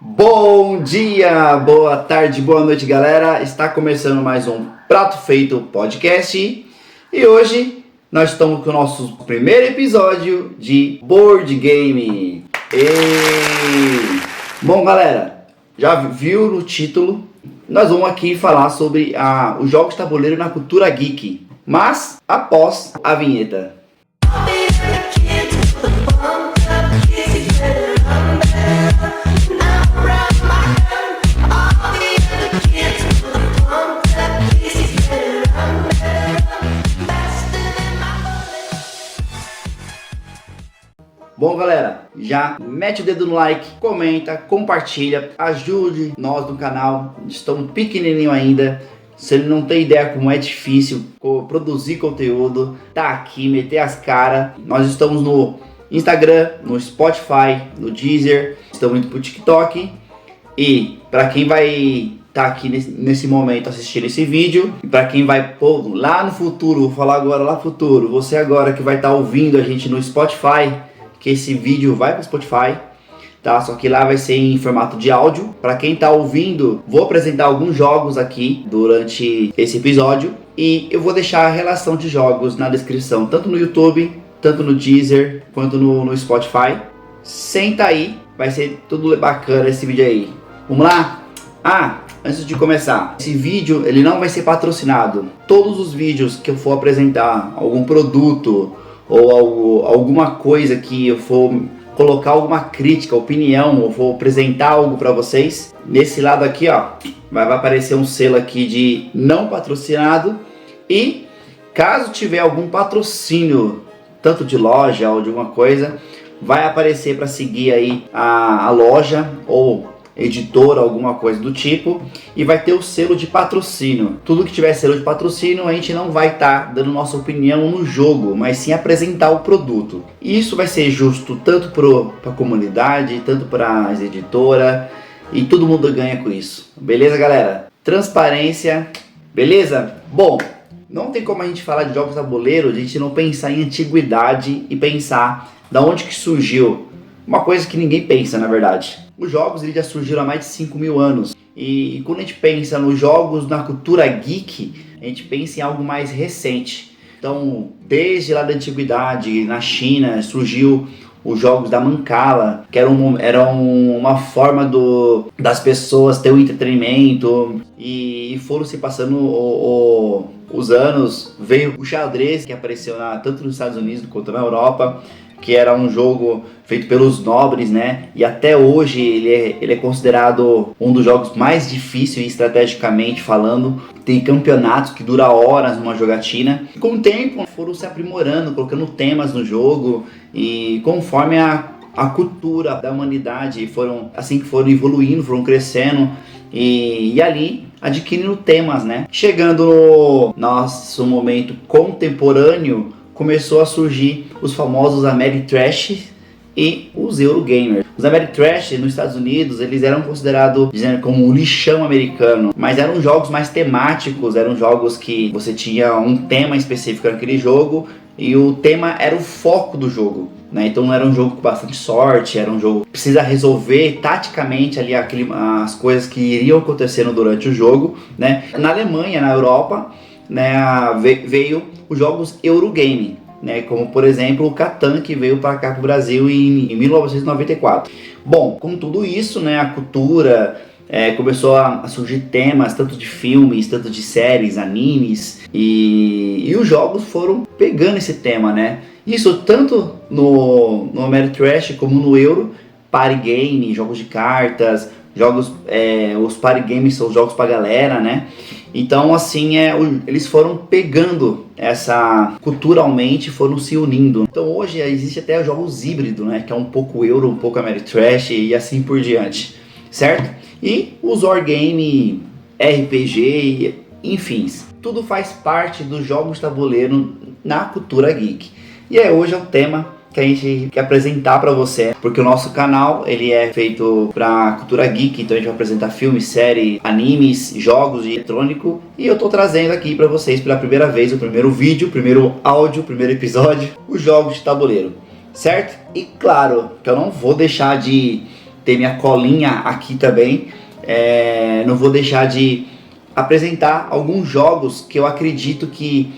Bom dia, boa tarde, boa noite, galera. Está começando mais um Prato Feito Podcast e hoje nós estamos com o nosso primeiro episódio de Board Game. Bom, galera, já viu no título? Nós vamos aqui falar sobre os jogos de tabuleiro na cultura geek, mas após a vinheta. Bom, galera, já mete o dedo no like, comenta, compartilha, ajude nós no canal. Estamos pequenininho ainda. Você não tem ideia como é difícil produzir conteúdo, tá aqui, meter as caras. Nós estamos no Instagram, no Spotify, no Deezer, estamos indo pro TikTok. E para quem vai estar aqui nesse momento assistindo esse vídeo, e para quem vai lá no futuro, vou falar agora lá no futuro, você agora que vai estar ouvindo a gente no Spotify, que esse vídeo vai para o Spotify, tá? Só que lá vai ser em formato de áudio. Para quem tá ouvindo, vou apresentar alguns jogos aqui durante esse episódio e eu vou deixar a relação de jogos na descrição, tanto no YouTube, tanto no Deezer, quanto no Spotify. Senta aí, vai ser tudo bacana esse vídeo aí. Vamos lá? Antes de começar, esse vídeo ele não vai ser patrocinado. Todos os vídeos que eu for apresentar algum produto ou alguma coisa que eu for colocar alguma crítica, opinião, ou for apresentar algo para vocês, nesse lado aqui, ó, vai aparecer um selo aqui de não patrocinado. E caso tiver algum patrocínio, tanto de loja ou de alguma coisa, vai aparecer para seguir aí a loja ou editora, alguma coisa do tipo, e vai ter o selo de patrocínio. Tudo que tiver selo de patrocínio, a gente não vai estar dando nossa opinião no jogo, mas sim apresentar o produto. E isso vai ser justo tanto para a comunidade, tanto para as editoras, e todo mundo ganha com isso. Beleza, galera? Transparência, beleza? Bom, não tem como a gente falar de jogos de tabuleiro, a gente não pensar em antiguidade e pensar da onde que surgiu. Uma coisa que ninguém pensa, na verdade. Os jogos eles já surgiram há mais de 5.000 anos. E quando a gente pensa nos jogos na cultura geek, a gente pensa em algo mais recente. Então, desde lá da antiguidade, na China, surgiu os jogos da Mancala, que eram uma forma das pessoas ter um entretenimento. E foram se passando os anos. Veio o xadrez, que apareceu tanto nos Estados Unidos quanto na Europa, que era um jogo feito pelos nobres, né? E até hoje ele é considerado um dos jogos mais difíceis estrategicamente falando. Tem campeonatos que duram horas numa jogatina. E com o tempo foram se aprimorando, colocando temas no jogo e conforme a cultura da humanidade foram evoluindo, foram crescendo e ali adquirindo temas, né? Chegando no nosso momento contemporâneo, começou a surgir os famosos Ameritrash e os Eurogamers. Os Ameritrash nos Estados Unidos, eles eram considerados como um lixão americano, mas eram jogos mais temáticos, eram jogos que você tinha um tema específico naquele jogo e o tema era o foco do jogo, né? Então não era um jogo com bastante sorte, era um jogo que precisa resolver taticamente ali as coisas que iriam acontecendo durante o jogo, né? Na Alemanha, na Europa, né, veio os jogos Eurogame, né, como por exemplo o Catan, que veio para cá para o Brasil em 1994. Bom, com tudo isso, né, a cultura começou a surgir temas tanto de filmes, tanto de séries, animes, e os jogos foram pegando esse tema, né? Isso tanto no Ameritrash como no Euro, party game, jogos de cartas, jogos, os party games são jogos pra galera, né? Então assim, eles foram pegando culturalmente, foram se unindo. Então hoje existe até jogos híbridos, né? Que é um pouco Euro, um pouco Ameritrash e assim por diante, certo? E os wargame, RPG, enfim, tudo faz parte dos jogos de tabuleiro na cultura geek. E hoje é o tema que a gente quer apresentar para você, porque o nosso canal ele é feito para cultura geek, então a gente vai apresentar filmes, séries, animes, jogos de eletrônico, e eu tô trazendo aqui para vocês pela primeira vez o primeiro vídeo, o primeiro áudio, o primeiro episódio, os jogos de tabuleiro, certo? E claro que eu não vou deixar de ter minha colinha aqui também, não vou deixar de apresentar alguns jogos que eu acredito que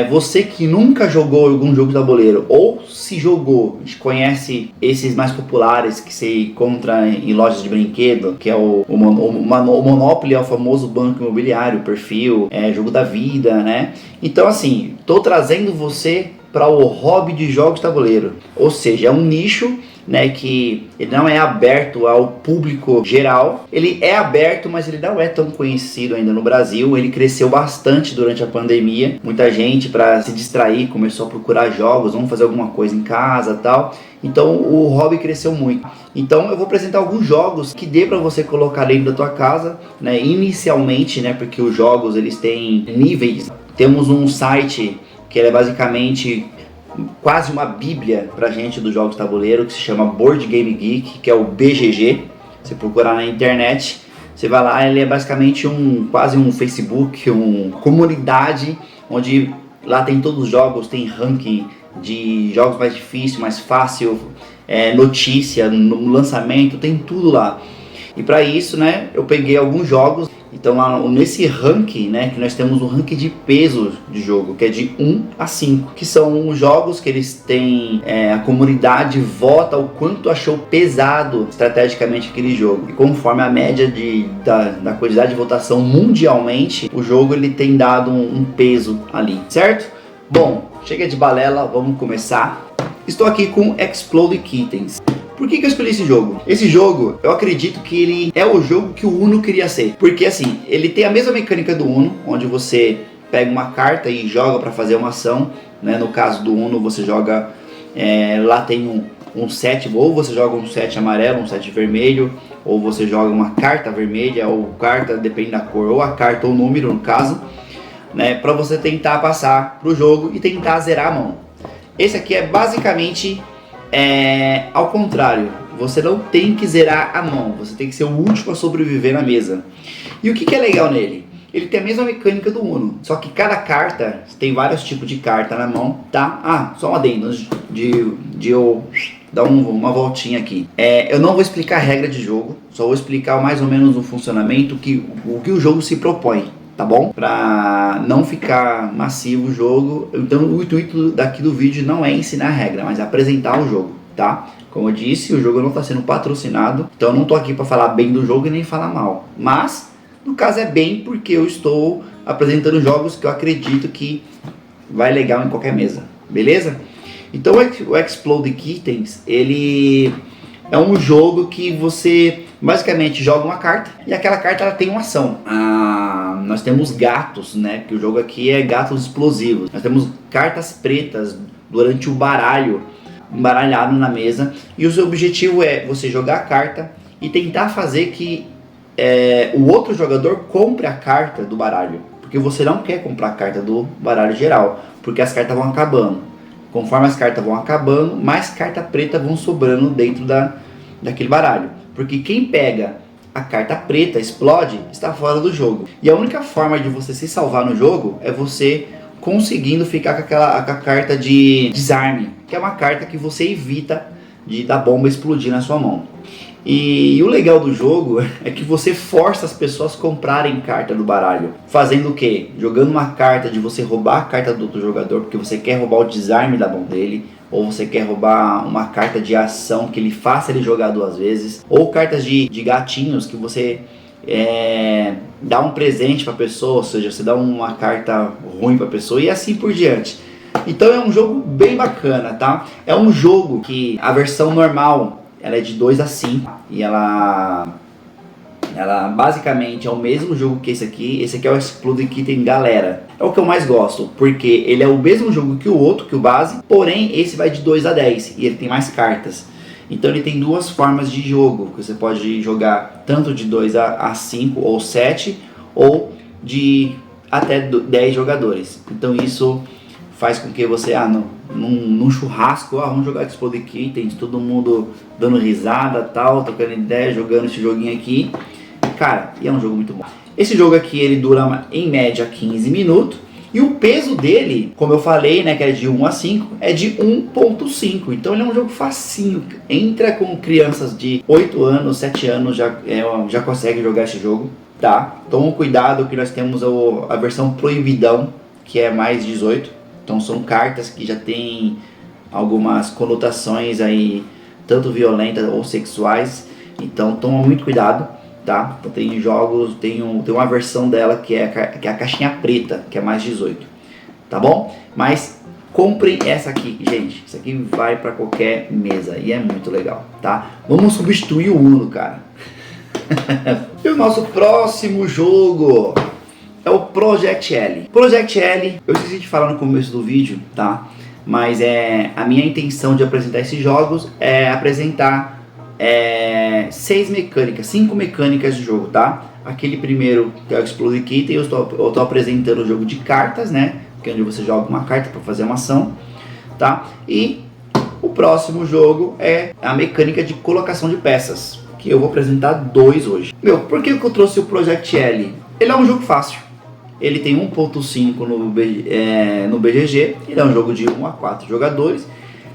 você que nunca jogou algum jogo de tabuleiro, ou se jogou, a gente conhece esses mais populares que você encontra em lojas de brinquedo, que é o Monopoly, é o famoso banco imobiliário, perfil, jogo da vida, né? Então assim, tô trazendo você para o hobby de jogos de tabuleiro, ou seja, é um nicho, né, que ele não é aberto ao público geral. Ele é aberto, mas ele não é tão conhecido ainda no Brasil. Ele cresceu bastante durante a pandemia. Muita gente, para se distrair, começou a procurar jogos, vamos fazer alguma coisa em casa, tal. Então o hobby cresceu muito. Então eu vou apresentar alguns jogos que dê para você colocar dentro da tua casa, né, inicialmente, né, porque os jogos eles têm níveis. Temos um site que é basicamente quase uma bíblia pra gente dos jogos de tabuleiro, que se chama Board Game Geek, que é o BGG. Você procurar na internet, você vai lá, ele é basicamente quase um Facebook, uma comunidade, onde lá tem todos os jogos, tem ranking de jogos mais difícil, mais fácil, notícia, no lançamento, tem tudo lá. E para isso, né, eu peguei alguns jogos. Então lá nesse ranking, né, que nós temos um ranking de peso de jogo, que é de 1 a 5, que são jogos que eles têm, a comunidade vota o quanto achou pesado estrategicamente aquele jogo. E conforme a média da quantidade de votação mundialmente, o jogo ele tem dado um peso ali, certo? Bom, chega de balela, vamos começar. Estou aqui com Exploding Kittens. Por que eu escolhi esse jogo? Esse jogo, eu acredito que ele é o jogo que o Uno queria ser. Porque assim, ele tem a mesma mecânica do Uno, onde você pega uma carta e joga para fazer uma ação, né? No caso do Uno, você joga, lá tem um set, ou você joga um set amarelo, um set vermelho, ou você joga uma carta vermelha, ou carta, depende da cor, ou a carta ou o número, no caso, né? Para você tentar passar pro jogo e tentar zerar a mão. Esse aqui é basicamente... ao contrário, você não tem que zerar a mão, você tem que ser o último a sobreviver na mesa. E o que é legal nele? Ele tem a mesma mecânica do Uno, só que cada carta, tem vários tipos de carta na mão, tá? Só um adendo, antes de eu dar uma voltinha aqui. Eu não vou explicar a regra de jogo, só vou explicar mais ou menos o funcionamento, o que o jogo se propõe. Tá bom? Pra não ficar massivo o jogo. Então o intuito daqui do vídeo não é ensinar a regra, mas apresentar o jogo, tá? Como eu disse, o jogo não está sendo patrocinado, então eu não tô aqui para falar bem do jogo e nem falar mal. Mas, no caso é bem porque eu estou apresentando jogos que eu acredito que vai legal em qualquer mesa, beleza? Então o Exploding Kittens, ele é um jogo que você basicamente joga uma carta e aquela carta ela tem uma ação. Nós temos gatos, né? Porque o jogo aqui é gatos explosivos. Nós temos cartas pretas durante o baralho, embaralhado na mesa. E o seu objetivo é você jogar a carta e tentar fazer que o outro jogador compre a carta do baralho. Porque você não quer comprar a carta do baralho geral, porque as cartas vão acabando. Conforme as cartas vão acabando, mais cartas pretas vão sobrando dentro daquele baralho. Porque quem pega a carta preta, explode, está fora do jogo. E a única forma de você se salvar no jogo é você conseguindo ficar com a carta de desarme, que é uma carta que você evita da bomba explodir na sua mão. E o legal do jogo é que você força as pessoas a comprarem carta do baralho. Fazendo o quê? Jogando uma carta de você roubar a carta do outro jogador, porque você quer roubar o desarme da mão dele. Ou você quer roubar uma carta de ação que ele faça ele jogar 2 vezes. Ou cartas de gatinhos que você dá um presente para a pessoa. Ou seja, você dá uma carta ruim para a pessoa e assim por diante. Então é um jogo bem bacana, tá? É um jogo que a versão normal ela é de 2 a 5 e ela basicamente é o mesmo jogo que esse aqui. Esse aqui é o Exploding Kittens Galera. É o que eu mais gosto, porque ele é o mesmo jogo que o outro, que o base, porém esse vai de 2 a 10 e ele tem mais cartas. Então ele tem 2 formas de jogo, que você pode jogar tanto de 2 a 5 ou 7, ou de até 10 jogadores. Então isso faz com que você, num churrasco, vamos jogar Exploding Kittens, todo mundo dando risada, tal, trocando ideia, jogando esse joguinho aqui. Cara, e é um jogo muito bom. Esse jogo aqui, ele dura em média 15 minutos. E o peso dele, como eu falei, né, que é de 1 a 5, é de 1.5. Então ele é um jogo facinho. Entra com crianças de 8 anos, 7 anos, já consegue jogar esse jogo, tá? Toma cuidado que nós temos a versão proibidão, que é mais 18. Então são cartas que já tem algumas conotações aí, tanto violentas ou sexuais. Então toma muito cuidado, tá? Então, tem jogos, tem uma versão dela que é a caixinha preta, que é mais 18, tá bom? Mas comprem essa aqui, gente. Isso aqui vai para qualquer mesa e é muito legal, tá? Vamos substituir o Uno, cara. E o nosso próximo jogo é o Project L. Project L, eu esqueci de falar no começo do vídeo, tá? Mas a minha intenção de apresentar esses jogos é apresentar 5 mecânicas de jogo, tá? Aquele primeiro, que é o Explode Kitten, eu tô apresentando o jogo de cartas, né? Que é onde você joga uma carta para fazer uma ação, tá? E o próximo jogo é a mecânica de colocação de peças, que eu vou apresentar 2 hoje. Por que eu trouxe o Project L? Ele é um jogo fácil. Ele tem 1.5 no BGG, ele é um jogo de 1 a 4 jogadores.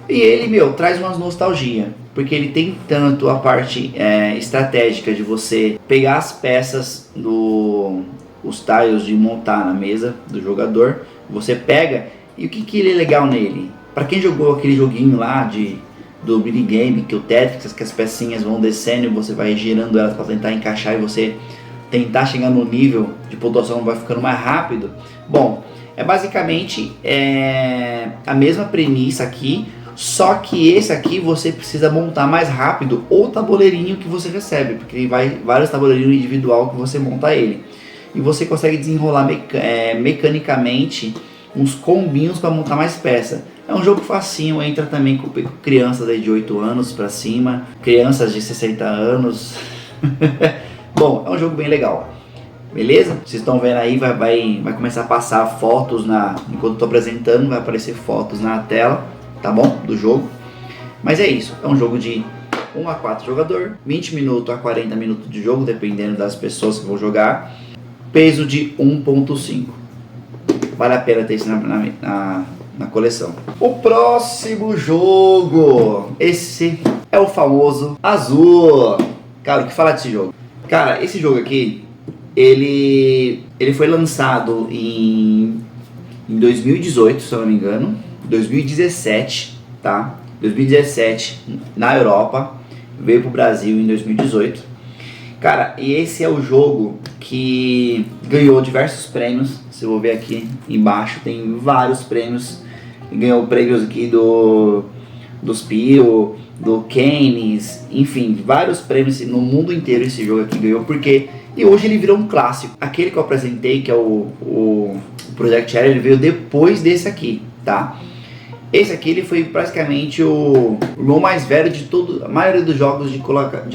E ele, traz uma nostalgia, porque ele tem tanto a parte estratégica de você pegar as peças os tiles de montar na mesa do jogador, você pega, e o que ele é legal nele? Para quem jogou aquele joguinho lá do minigame, que o Tetris, que as pecinhas vão descendo e você vai girando elas para tentar encaixar e você tentar chegar no nível de pontuação vai ficando mais rápido. Bom, é basicamente a mesma premissa aqui, só que esse aqui você precisa montar mais rápido o tabuleirinho que você recebe, porque vai vários tabuleirinhos individual que você monta ele. E você consegue desenrolar mecanicamente uns combinhos para montar mais peça. É um jogo facinho, entra também com crianças aí de 8 anos para cima, crianças de 60 anos. Bom, é um jogo bem legal. Beleza? Vocês estão vendo aí, vai começar a passar fotos enquanto eu estou apresentando, vai aparecer fotos na tela, tá bom? Do jogo. Mas é isso, é um jogo de 1 a 4 jogador, 20 minutos a 40 minutos de jogo, dependendo das pessoas que vão jogar. Peso de 1.5. Vale a pena ter isso na coleção. O próximo jogo, esse é o famoso Azul. Cara, o que falar desse jogo? Cara, esse jogo aqui, ele foi lançado em 2018, se eu não me engano, 2017, tá? 2017 na Europa, veio pro Brasil em 2018. Cara, e esse é o jogo que ganhou diversos prêmios. Se eu vou ver aqui embaixo, tem vários prêmios. Ganhou prêmios aqui do Spio, do Cannes, enfim, vários prêmios no mundo inteiro esse jogo aqui ganhou, porque... E hoje ele virou um clássico. Aquele que eu apresentei, que é o Project L, ele veio depois desse aqui, tá? Esse aqui ele foi praticamente o irmão mais velho de a maioria dos jogos de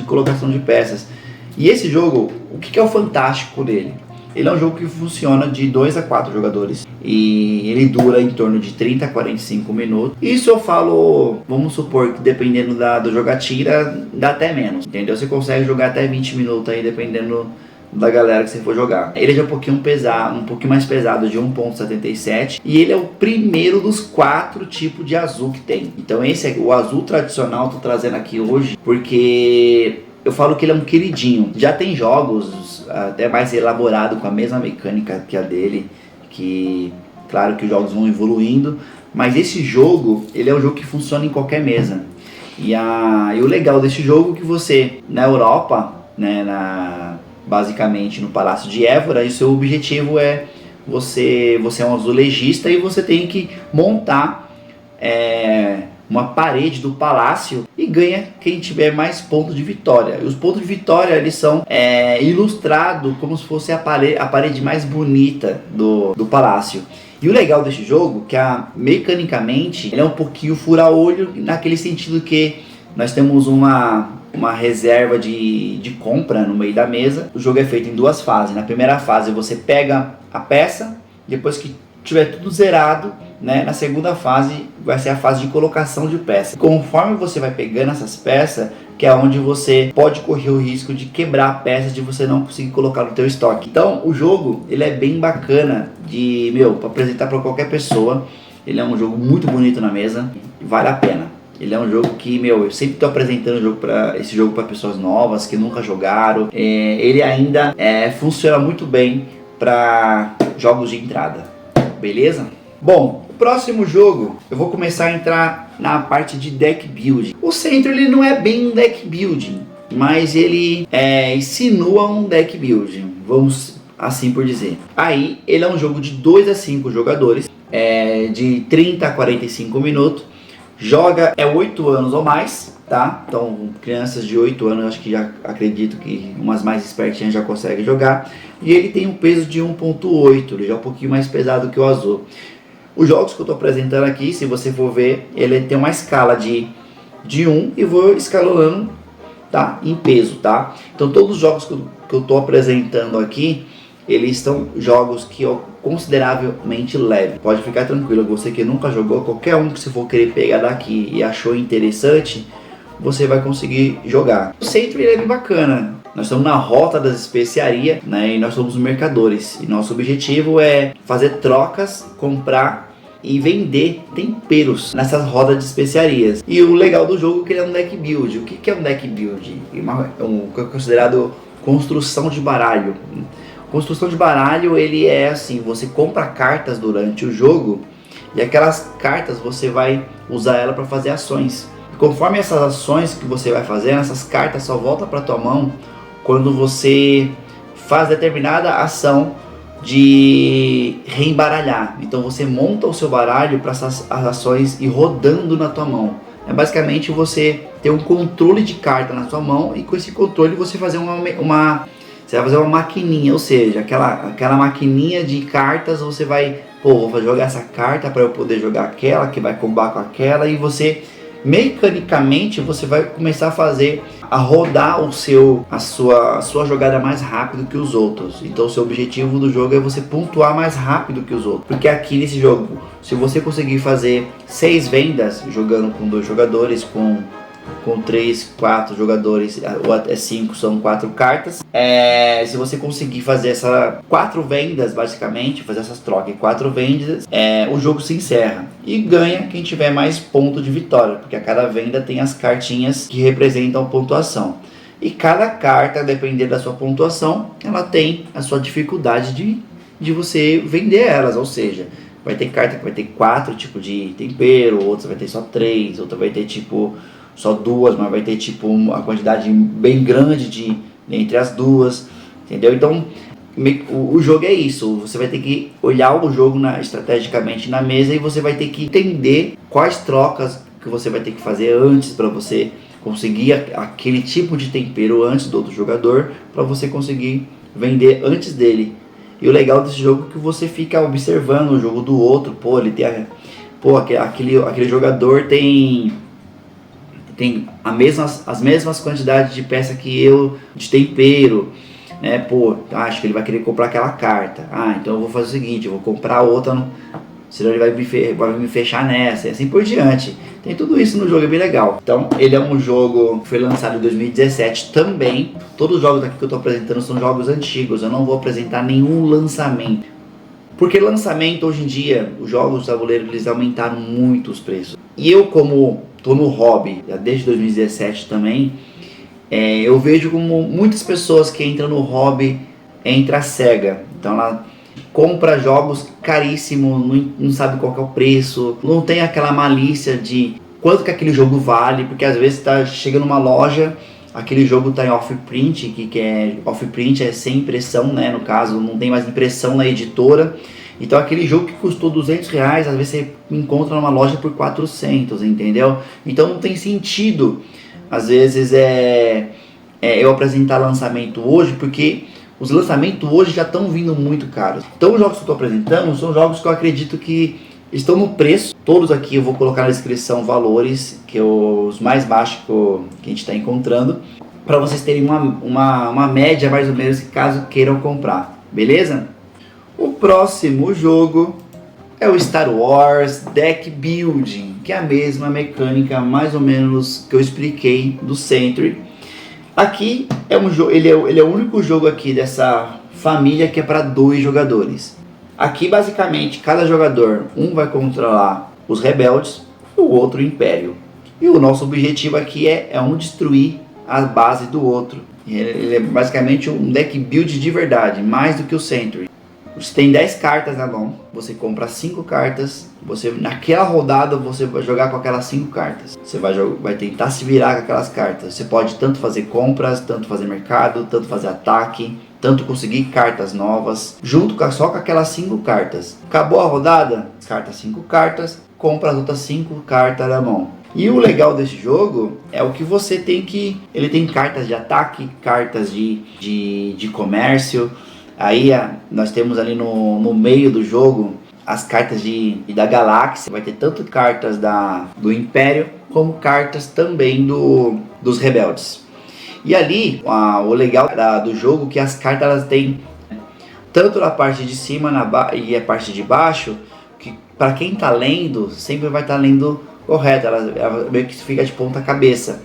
colocação de peças. E esse jogo, o que é o fantástico dele? Ele é um jogo que funciona de 2 a 4 jogadores e ele dura em torno de 30 a 45 minutos. Isso eu falo, vamos supor que dependendo do jogatina, dá até menos, entendeu? Você consegue jogar até 20 minutos aí, dependendo da galera que você for jogar. Ele é já um pouquinho mais pesado, de 1.77, e ele é o primeiro dos 4 tipos de azul que tem. Então esse é o azul tradicional, tô trazendo aqui hoje, porque eu falo que ele é um queridinho. Já tem jogos até mais elaborados com a mesma mecânica que a dele, que claro que os jogos vão evoluindo, mas esse jogo, ele é um jogo que funciona em qualquer mesa. E o legal desse jogo é que você, na Europa, né, basicamente no Palácio de Évora, e o seu objetivo é você é um azulejista e você tem que montar uma parede do palácio e ganha quem tiver mais pontos de vitória. E os pontos de vitória eles são ilustrados como se fosse a parede mais bonita do palácio. E o legal desse jogo é que mecanicamente ele é um pouquinho fura-olho, naquele sentido que nós temos uma reserva de compra no meio da mesa. O jogo é feito em 2 fases. Na primeira fase você pega a peça, depois que tiver tudo zerado, né, na segunda fase vai ser a fase de colocação de peça. Conforme você vai pegando essas peças, que é onde você pode correr o risco de quebrar peças, de você não conseguir colocar no teu estoque. Então o jogo, ele é bem bacana de, para apresentar para qualquer pessoa. Ele é um jogo muito bonito na mesa, vale a pena. Ele é um jogo que, eu sempre estou apresentando esse jogo para pessoas novas que nunca jogaram. Ele ainda funciona muito bem para jogos de entrada, beleza? Bom, o próximo jogo eu vou começar a entrar na parte de deck building. O Centro, ele não é bem um deck building, mas ele insinua um deck building, vamos assim por dizer. Aí ele é um jogo de 2 a 5 jogadores, de 30 a 45 minutos. Joga 8 anos ou mais, tá? Então crianças de 8 anos, acho que já acredito que umas mais espertinhas já conseguem jogar. E ele tem um peso de 1.8, ele já é um pouquinho mais pesado que o azul. Os jogos que eu estou apresentando aqui, se você for ver, ele tem uma escala de 1 e vou escalonando, tá? Em peso, tá? Então todos os jogos que eu estou apresentando aqui, eles são jogos que eu consideravelmente leve. Pode ficar tranquilo, você que nunca jogou, qualquer um que você for querer pegar daqui e achou interessante, você vai conseguir jogar. O Centro, ele é bem bacana. Nós estamos na rota das especiarias, né? E nós somos mercadores. E nosso objetivo é fazer trocas, comprar e vender temperos nessas rodas de especiarias. E o legal do jogo é que ele é um deck build. O que é um deck build? É considerado construção de baralho. Construção de baralho, ele é assim, você compra cartas durante o jogo e aquelas cartas você vai usar ela para fazer ações. E conforme essas ações que você vai fazendo, essas cartas só voltam para tua mão quando você faz determinada ação de reembaralhar. Então você monta o seu baralho para essas ações ir rodando na tua mão. É basicamente você ter um controle de carta na sua mão e com esse controle você fazer você vai fazer uma maquininha, ou seja, aquela maquininha de cartas. Você vai, vou jogar essa carta para eu poder jogar aquela, que vai combar com aquela, e você, mecanicamente, você vai começar a rodar a sua jogada mais rápido que os outros. Então o seu objetivo do jogo é você pontuar mais rápido que os outros. Porque aqui nesse jogo, se você conseguir fazer 6 vendas, jogando com 2 jogadores, com 3, 4 jogadores, ou até 5, são 4 cartas. Se você conseguir fazer essas 4 vendas, basicamente, fazer essas trocas em 4 vendas, o jogo se encerra. E ganha quem tiver mais ponto de vitória, porque a cada venda tem as cartinhas que representam a pontuação. E cada carta, dependendo da sua pontuação, ela tem a sua dificuldade de você vender elas, ou seja, vai ter carta que vai ter 4 tipos de tempero, outras vai ter só 3, outra vai ter só 2, mas vai ter uma quantidade bem grande entre as duas, entendeu? Então o jogo é isso, você vai ter que olhar o jogo estrategicamente na mesa e você vai ter que entender quais trocas que você vai ter que fazer antes para você conseguir aquele tipo de tempero antes do outro jogador, para você conseguir vender antes dele. E o legal desse jogo é que você fica observando o jogo do outro. Ele tem aquele jogador tem as mesmas quantidades de peça que eu, de tempero, né? Acho que ele vai querer comprar aquela carta. Então eu vou fazer o seguinte, eu vou comprar outra, senão ele vai me fechar nessa, e assim por diante. Tem tudo isso no jogo, é bem legal. Então ele é um jogo que foi lançado em 2017 também. Todos os jogos aqui que eu estou apresentando são jogos antigos, eu não vou apresentar nenhum lançamento. Porque lançamento, hoje em dia, os jogos de tabuleiro, eles aumentaram muito os preços. E eu, como estou no hobby desde 2017 também, eu vejo como muitas pessoas que entram no hobby entram cega. Então ela compra jogos caríssimos, não sabe qual que é o preço, não tem aquela malícia de quanto que aquele jogo vale, porque às vezes chega numa loja, aquele jogo está em off-print, que off-print é sem impressão, né? No caso, não tem mais impressão na editora. Então aquele jogo que custou R$200, às vezes você encontra numa loja por 400, entendeu? Então não tem sentido, às vezes, eu apresentar lançamento hoje, porque os lançamentos hoje já estão vindo muito caros. Então os jogos que eu estou apresentando são jogos que eu acredito que estão no preço. Todos aqui eu vou colocar na descrição valores, que os mais baixos que a gente está encontrando, para vocês terem uma média mais ou menos, caso queiram comprar, beleza? O próximo jogo é o Star Wars Deck Building. que é a mesma mecânica mais ou menos que eu expliquei do Century. Aqui é um jogo, ele é o único jogo aqui dessa família que é para 2 jogadores. Aqui basicamente cada jogador, um vai controlar os rebeldes e o outro o Império. E o nosso objetivo aqui é um destruir a base do outro. Ele é basicamente um deck build de verdade, mais do que o Century. Você tem 10 cartas na mão, você compra 5 cartas, naquela rodada você vai jogar com aquelas 5 cartas. Você vai tentar se virar com aquelas cartas. Você pode tanto fazer compras, tanto fazer mercado, tanto fazer ataque, tanto conseguir cartas novas, só com aquelas 5 cartas. Acabou a rodada, descarta 5 cartas, compra as outras 5 cartas na mão. E o legal desse jogo é o que você tem que... Ele tem cartas de ataque, cartas de comércio. Aí nós temos ali no meio do jogo as cartas da galáxia. Vai ter tanto cartas do Império como cartas também dos rebeldes. E ali o legal do jogo é que as cartas elas têm tanto na parte de cima e a parte de baixo, que para quem está lendo sempre vai estar lendo correto, ela meio que fica de ponta cabeça.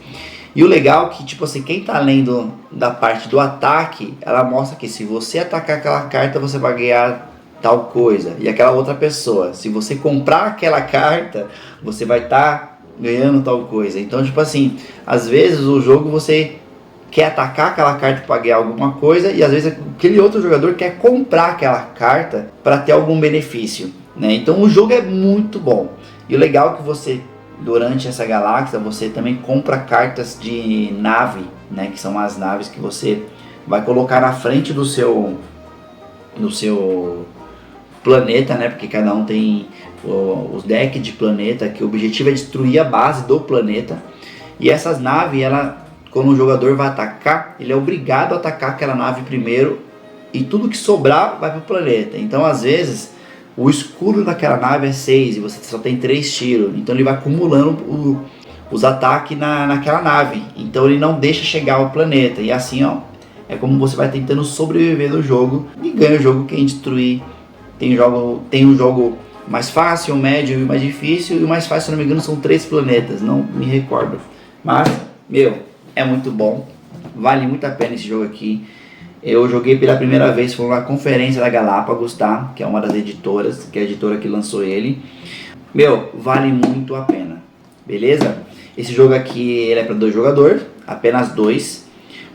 E o legal é que, tipo assim, quem tá lendo da parte do ataque, ela mostra que se você atacar aquela carta, você vai ganhar tal coisa. E aquela outra pessoa, se você comprar aquela carta, você vai estar ganhando tal coisa. Então, tipo assim, às vezes o jogo você quer atacar aquela carta para ganhar alguma coisa, e às vezes aquele outro jogador quer comprar aquela carta para ter algum benefício, né? Então o jogo é muito bom. E o legal é que você, durante essa galáxia, você também compra cartas de nave, né? Que são as naves que você vai colocar na frente do seu planeta, né? Porque cada um tem os decks de planeta, que o objetivo é destruir a base do planeta. E essas naves, quando o jogador vai atacar, ele é obrigado a atacar aquela nave primeiro, e tudo que sobrar vai para o planeta. Então, às vezes, o escudo daquela nave é 6 e você só tem 3 tiros. Então ele vai acumulando os ataques naquela nave. Então ele não deixa chegar ao planeta. E assim, ó, é como você vai tentando sobreviver no jogo. E ganha o jogo quem destruir. Tem um jogo mais fácil, médio e mais difícil. E o mais fácil, se não me engano, são 3 planetas. Não me recordo. Mas, é muito bom. Vale muito a pena esse jogo aqui. Eu joguei pela primeira vez, foi uma conferência da Galápagos, tá? Que é uma das editoras, que é a editora que lançou ele. Vale muito a pena, beleza? Esse jogo aqui, ele é para 2 jogadores, apenas 2.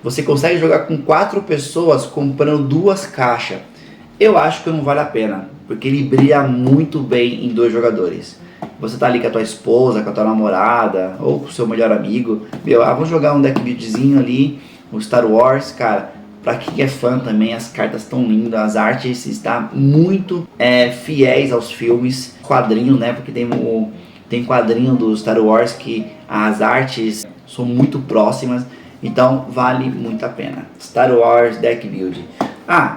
Você consegue jogar com 4 pessoas comprando 2 caixas. Eu acho que não vale a pena, porque ele brilha muito bem em 2 jogadores. Você tá ali com a tua esposa, com a tua namorada, ou com o seu melhor amigo. Vamos jogar um deck buildzinho ali, o Star Wars, cara. Pra quem é fã também, as cartas estão lindas, as artes estão muito fiéis aos filmes, quadrinhos, né? Porque tem quadrinho do Star Wars que as artes são muito próximas, então vale muito a pena. Star Wars Deck Build.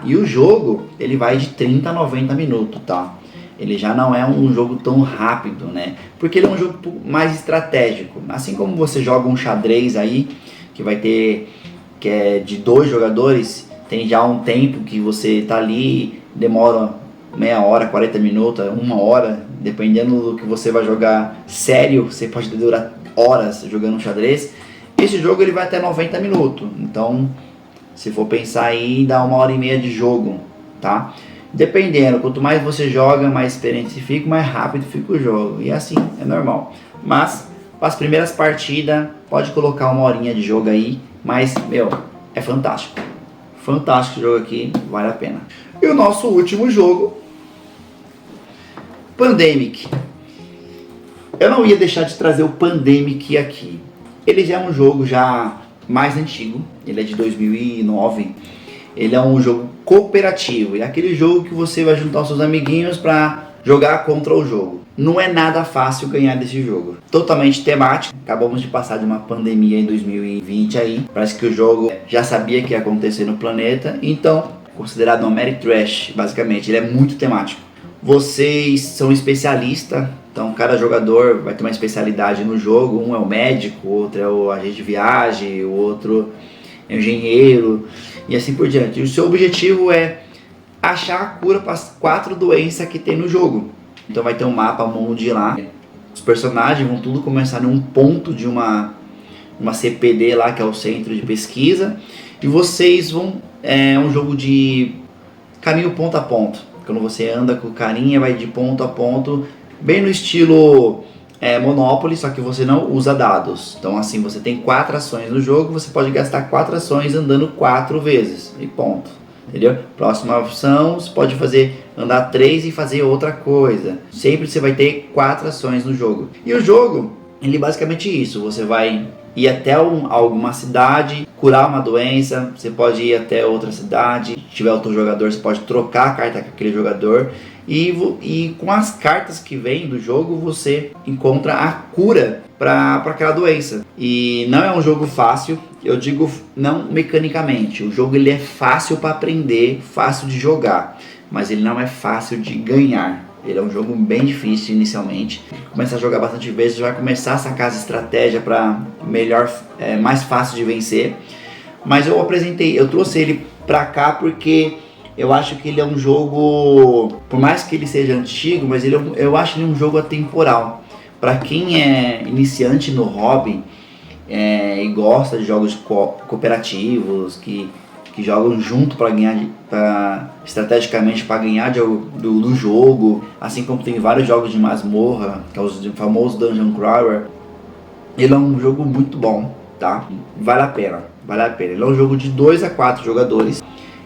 E o jogo, ele vai de 30 a 90 minutos, tá? Ele já não é um jogo tão rápido, né? Porque ele é um jogo mais estratégico. Assim como você joga um xadrez aí, que é de 2 jogadores, tem já um tempo que você tá ali, demora meia hora, 40 minutos, 1 hora, dependendo do que você vai jogar sério, você pode durar horas jogando xadrez. Esse jogo ele vai até 90 minutos, então se for pensar aí, dá 1h30 de jogo, tá? Dependendo, quanto mais você joga, mais experiente você fica, mais rápido fica o jogo, e assim, é normal. Mas, para as primeiras partidas, pode colocar 1 horinha de jogo aí, mas, é fantástico. Fantástico o jogo aqui, vale a pena. E o nosso último jogo, Pandemic. Eu não ia deixar de trazer o Pandemic aqui. Ele já é um jogo já mais antigo, ele é de 2009. Ele é um jogo cooperativo, é aquele jogo que você vai juntar os seus amiguinhos para jogar contra o jogo. Não é nada fácil ganhar desse jogo. Totalmente temático. Acabamos de passar de uma pandemia em 2020 aí. Parece que o jogo já sabia que ia acontecer no planeta. Então, considerado um Ameritrash, basicamente. Ele é muito temático. Vocês são especialistas. Então, cada jogador vai ter uma especialidade no jogo. Um é o médico, o outro é o agente de viagem, o outro é o engenheiro. E assim por diante. E o seu objetivo é achar a cura para as 4 doenças que tem no jogo. Então vai ter um mapa mundi lá. Os personagens vão tudo começar num ponto de uma CPD lá, que é o Centro de Pesquisa, e vocês vão... É um jogo de caminho ponto a ponto. Quando você anda com o carinha, vai de ponto a ponto, bem no estilo Monopoly, só que você não usa dados. Então assim, você tem 4 ações no jogo, você pode gastar 4 ações andando 4 vezes, e ponto. Entendeu? Próxima ação, você pode andar 3 e fazer outra coisa. Sempre você vai ter 4 ações no jogo. E o jogo, ele é basicamente isso. Você vai ir até alguma cidade, curar uma doença, você pode ir até outra cidade, se tiver outro jogador, você pode trocar a carta com aquele jogador, e com as cartas que vêm do jogo, você encontra a cura para aquela doença. E não é um jogo fácil, eu digo não mecanicamente, o jogo ele é fácil para aprender, fácil de jogar, mas ele não é fácil de ganhar. Ele é um jogo bem difícil inicialmente. Começar a jogar bastante vezes, você vai começar a sacar as estratégias para mais fácil de vencer. Mas eu trouxe ele pra cá porque eu acho que ele é um jogo, por mais que ele seja antigo, mas eu acho ele um jogo atemporal. Para quem é iniciante no hobby e gosta de jogos cooperativos, que jogam junto para ganhar, estrategicamente para ganhar do jogo, assim como tem vários jogos de masmorra, que é o famoso Dungeon Crawler. Ele é um jogo muito bom, tá? Vale a pena. Ele é um jogo de 2 a 4 jogadores.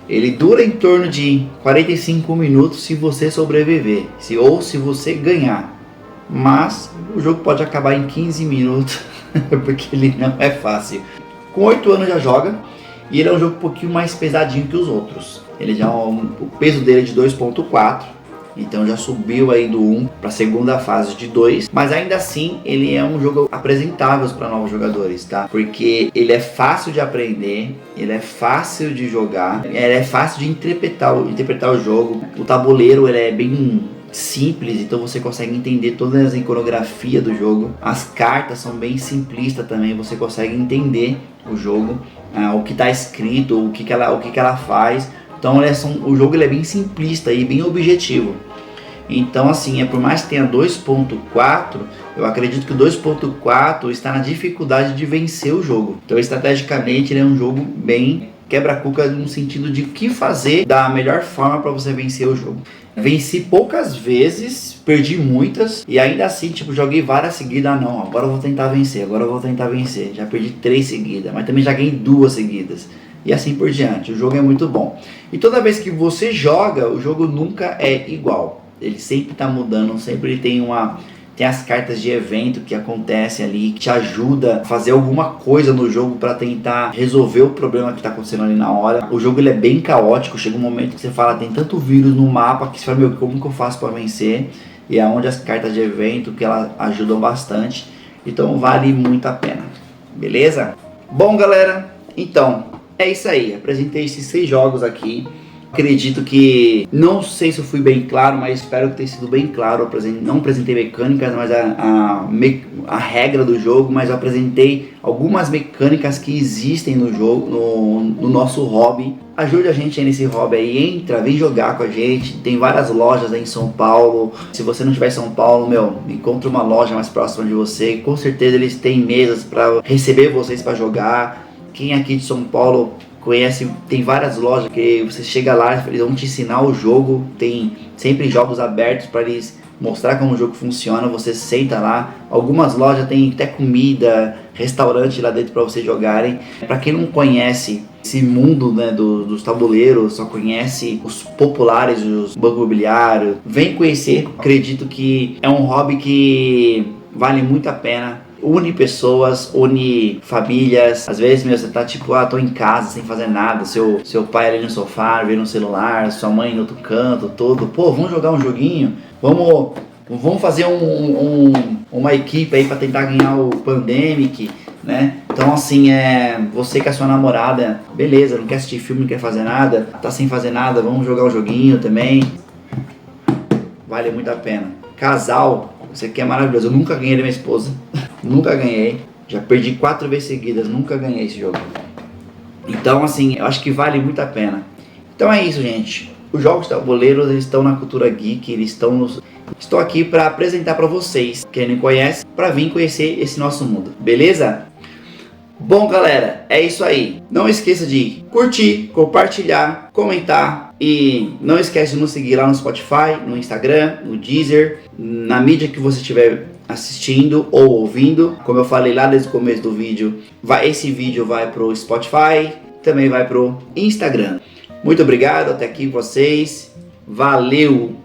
Ele dura em torno de 45 minutos se você sobreviver, ou se você ganhar. Mas o jogo pode acabar em 15 minutos, porque ele não é fácil. Com 8 anos já joga. E ele é um jogo um pouquinho mais pesadinho que os outros. Ele já o peso dele é de 2.4, então já subiu aí do 1 para a segunda fase de 2. Mas ainda assim ele é um jogo apresentável para novos jogadores, tá? Porque ele é fácil de aprender, ele é fácil de jogar, ele é fácil de interpretar o jogo. O tabuleiro ele é bem simples, então você consegue entender toda a iconografia do jogo. As cartas são bem simplistas também, você consegue entender o jogo. O que está escrito, o que ela faz. Então o jogo ele é bem simplista e bem objetivo. Então assim, por mais que tenha 2.4, eu acredito que o 2.4 está na dificuldade de vencer o jogo. Então estrategicamente ele é um jogo bem quebra-cuca no sentido de o que fazer da melhor forma para você vencer o jogo. Venci poucas vezes, perdi muitas, e ainda assim, joguei várias seguidas. Não, agora eu vou tentar vencer. Já perdi 3 seguidas, mas também já ganhei 2 seguidas. E assim por diante. O jogo é muito bom. E toda vez que você joga, o jogo nunca é igual. Ele sempre está mudando, sempre tem as cartas de evento que acontecem ali, que te ajuda a fazer alguma coisa no jogo para tentar resolver o problema que está acontecendo ali na hora. O jogo ele é bem caótico, chega um momento que você fala, tem tanto vírus no mapa que você fala, como que eu faço para vencer? E é onde as cartas de evento que elas ajudam bastante, então vale muito a pena, beleza? Bom galera, então é isso aí, apresentei esses 6 jogos aqui. Acredito que, não sei se eu fui bem claro, mas espero que tenha sido bem claro. Não apresentei mecânicas, mas a regra do jogo, mas eu apresentei algumas mecânicas que existem no jogo, no nosso hobby. Ajude a gente aí nesse hobby aí, vem jogar com a gente. Tem várias lojas aí em São Paulo. Se você não estiver em São Paulo, encontre uma loja mais próxima de você. Com certeza eles têm mesas para receber vocês para jogar. Quem aqui de São Paulo conhece, tem várias lojas que você chega lá, eles vão te ensinar o jogo, tem sempre jogos abertos para eles mostrar como o jogo funciona, você senta lá. Algumas lojas tem até comida, restaurante lá dentro para vocês jogarem. Para quem não conhece esse mundo, né, dos tabuleiros, só conhece os populares, os bancos imobiliários, vem conhecer. Acredito que é um hobby que vale muito a pena. Une pessoas, une famílias. Às vezes, você tá tô em casa sem fazer nada, seu pai ali no sofá, vendo no celular, sua mãe no outro canto, todo. Vamos jogar um joguinho? Vamos fazer uma equipe aí pra tentar ganhar o Pandemic, né? Então assim, você com a sua namorada, beleza, não quer assistir filme, não quer fazer nada, tá sem fazer nada, vamos jogar um joguinho também. Vale muito a pena. Casal, isso aqui é maravilhoso. Eu nunca ganhei da minha esposa. Nunca ganhei. Já perdi 4 vezes seguidas. Nunca ganhei esse jogo. Então assim, eu acho que vale muito a pena. Então é isso, gente. Os jogos de tabuleiros eles estão na cultura geek, eles estão nos... Estou aqui para apresentar para vocês, quem não conhece, para vir conhecer esse nosso mundo, beleza? Bom, galera, é isso aí. Não esqueça de curtir, compartilhar, comentar e não esquece de nos seguir lá no Spotify, no Instagram, no Deezer, na mídia que você estiver assistindo ou ouvindo. Como eu falei lá desde o começo do vídeo, esse vídeo vai pro Spotify, também vai pro Instagram. Muito obrigado, até aqui vocês. Valeu!